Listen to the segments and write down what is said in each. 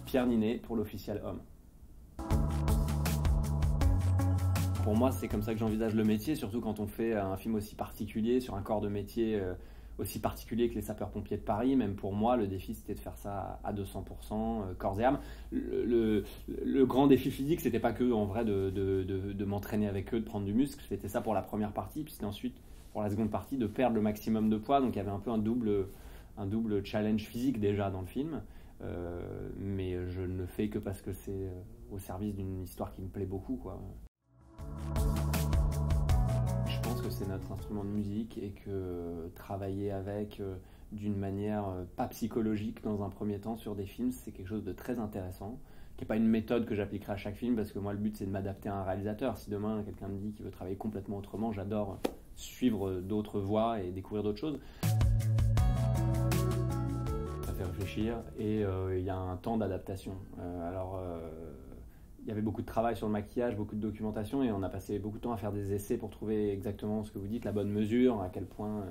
Pierre Ninet pour l'officiel homme. Pour moi, c'est comme ça que j'envisage le métier, surtout quand on fait un film aussi particulier, sur un corps de métier aussi particulier que les sapeurs-pompiers de Paris. Même pour moi, le défi, c'était de faire ça à 200%, corps et âme. Le grand défi physique, c'était pas que, en vrai, de m'entraîner avec eux, de prendre du muscle. C'était ça pour la première partie, puis c'était ensuite, pour la seconde partie, de perdre le maximum de poids. Donc il y avait un peu un double challenge physique déjà dans le film. Mais je ne le fais que parce que c'est au service d'une histoire qui me plaît beaucoup, quoi. Je pense que c'est notre instrument de musique et que travailler avec d'une manière pas psychologique dans un premier temps sur des films, c'est quelque chose de très intéressant, qui n'est pas une méthode que j'appliquerai à chaque film, parce que moi le but c'est de m'adapter à un réalisateur. Si demain quelqu'un me dit qu'il veut travailler complètement autrement, j'adore suivre d'autres voies et découvrir d'autres choses. Ça fait réfléchir et il y a un temps d'adaptation. Il y avait beaucoup de travail sur le maquillage, beaucoup de documentation, et on a passé beaucoup de temps à faire des essais pour trouver exactement ce que vous dites, la bonne mesure, à quel point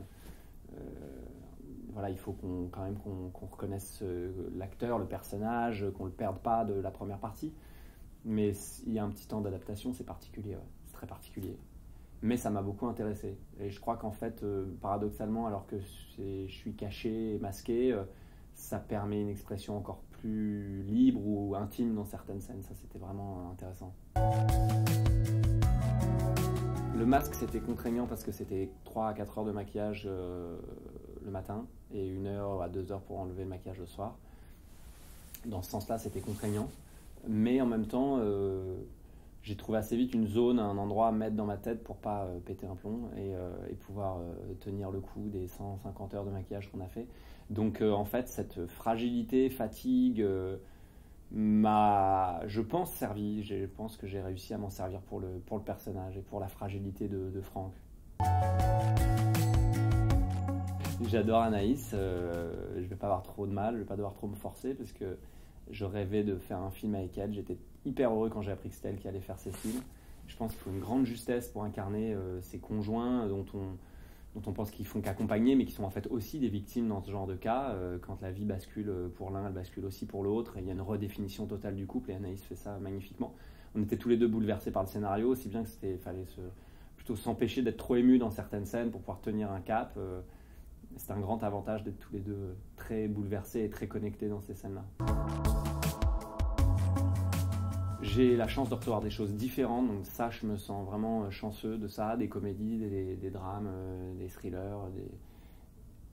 voilà, il faut quand même qu'on reconnaisse l'acteur, le personnage, qu'on ne le perde pas de la première partie. Mais il y a un petit temps d'adaptation, c'est particulier, ouais. C'est très particulier. Mais ça m'a beaucoup intéressé. Et je crois qu'en fait, paradoxalement, alors que je suis caché et masqué, ça permet une expression encore plus libre ou intime dans certaines scènes. Ça, c'était vraiment intéressant. Le masque, c'était contraignant parce que c'était 3 à 4 heures de maquillage le matin et 1 heure à 2 heures pour enlever le maquillage le soir. Dans ce sens-là, c'était contraignant. Mais en même temps, j'ai trouvé assez vite une zone, un endroit à mettre dans ma tête pour pas péter un plomb et pouvoir tenir le coup des 150 heures de maquillage qu'on a fait. Donc en fait, cette fragilité, fatigue m'a, je pense, servi. Je pense que j'ai réussi à m'en servir pour le personnage et pour la fragilité de Franck. J'adore Anaïs, je vais pas avoir trop de mal, je vais pas devoir trop me forcer parce que je rêvais de faire un film avec elle. J'étais hyper heureux quand j'ai appris que c'était elle qui allait faire Cécile. Je pense qu'il faut une grande justesse pour incarner ces conjoints dont on pense qu'ils font qu'accompagner, mais qui sont en fait aussi des victimes dans ce genre de cas. Quand la vie bascule pour l'un, elle bascule aussi pour l'autre. Et il y a une redéfinition totale du couple et Anaïs fait ça magnifiquement. On était tous les deux bouleversés par le scénario, aussi bien que fallait plutôt s'empêcher d'être trop ému dans certaines scènes pour pouvoir tenir un cap. C'est un grand avantage d'être tous les deux très bouleversés et très connectés dans ces scènes-là. J'ai la chance de recevoir des choses différentes, donc ça, je me sens vraiment chanceux de ça, des comédies, des drames, des thrillers,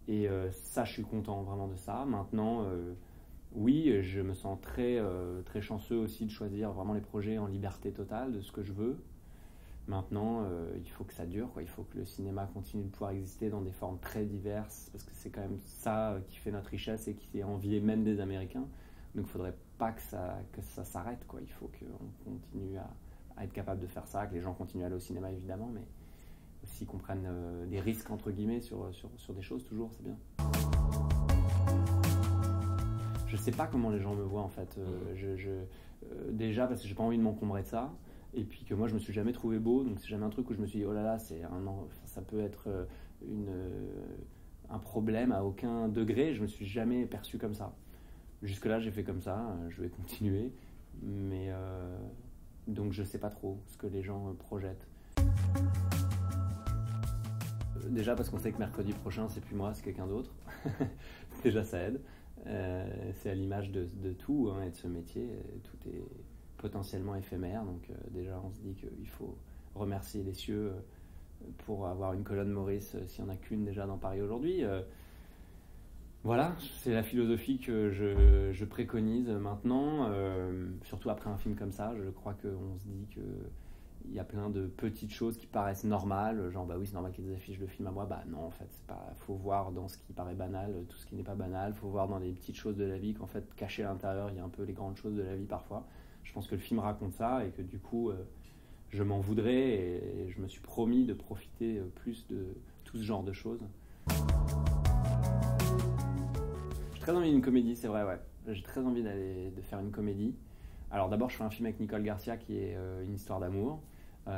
et ça, je suis content vraiment de ça. Maintenant, oui, je me sens très chanceux aussi de choisir vraiment les projets en liberté totale de ce que je veux. Maintenant, il faut que ça dure, quoi. Il faut que le cinéma continue de pouvoir exister dans des formes très diverses, parce que c'est quand même ça qui fait notre richesse et qui est envié même des Américains. Donc il ne faudrait pas que ça s'arrête, quoi. Il faut qu'on continue à être capable de faire ça, que les gens continuent à aller au cinéma évidemment, mais aussi qu'on prenne des risques entre guillemets sur des choses toujours, c'est bien. Je sais pas comment les gens me voient en fait. Déjà parce que j'ai pas envie de m'encombrer de ça. Et puis que moi je me suis jamais trouvé beau, donc c'est jamais un truc où je me suis dit oh là là, ça peut être un problème à aucun degré. Je me suis jamais perçu comme ça. Jusque là j'ai fait comme ça, je vais continuer, mais donc je sais pas trop ce que les gens projettent. Déjà parce qu'on sait que mercredi prochain c'est plus moi, c'est quelqu'un d'autre. Déjà ça aide. C'est à l'image de tout et de ce métier, tout est potentiellement éphémère, donc déjà on se dit qu'il faut remercier les cieux pour avoir une colonne Maurice s'il n'y en a qu'une déjà dans Paris aujourd'hui. Voilà, c'est la philosophie que je préconise maintenant, surtout après un film comme ça. Je crois qu'on se dit qu'il y a plein de petites choses qui paraissent normales, genre bah oui c'est normal qu'ils affichent le film à moi, bah non en fait, faut voir dans ce qui paraît banal tout ce qui n'est pas banal, faut voir dans les petites choses de la vie qu'en fait cachées à l'intérieur il y a un peu les grandes choses de la vie parfois. Je pense que le film raconte ça et que du coup je m'en voudrais et je me suis promis de profiter plus de tout ce genre de choses. J'ai très envie d'une comédie, c'est vrai, ouais. J'ai très envie de faire une comédie. Alors d'abord je fais un film avec Nicole Garcia qui est une histoire d'amour. Et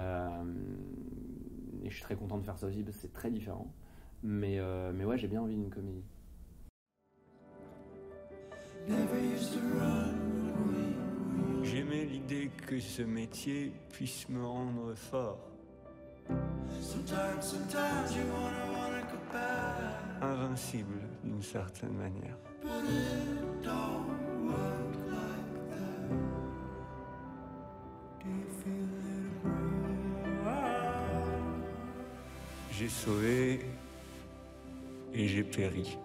je suis très content de faire ça aussi parce que c'est très différent. Mais ouais, j'ai bien envie d'une comédie. Never used to run. l'idée que ce métier puisse me rendre fort. Sometimes you wanna go back. Invincible d'une certaine manière. But it don't work like that. Do you feel it? J'ai sauvé et j'ai péri.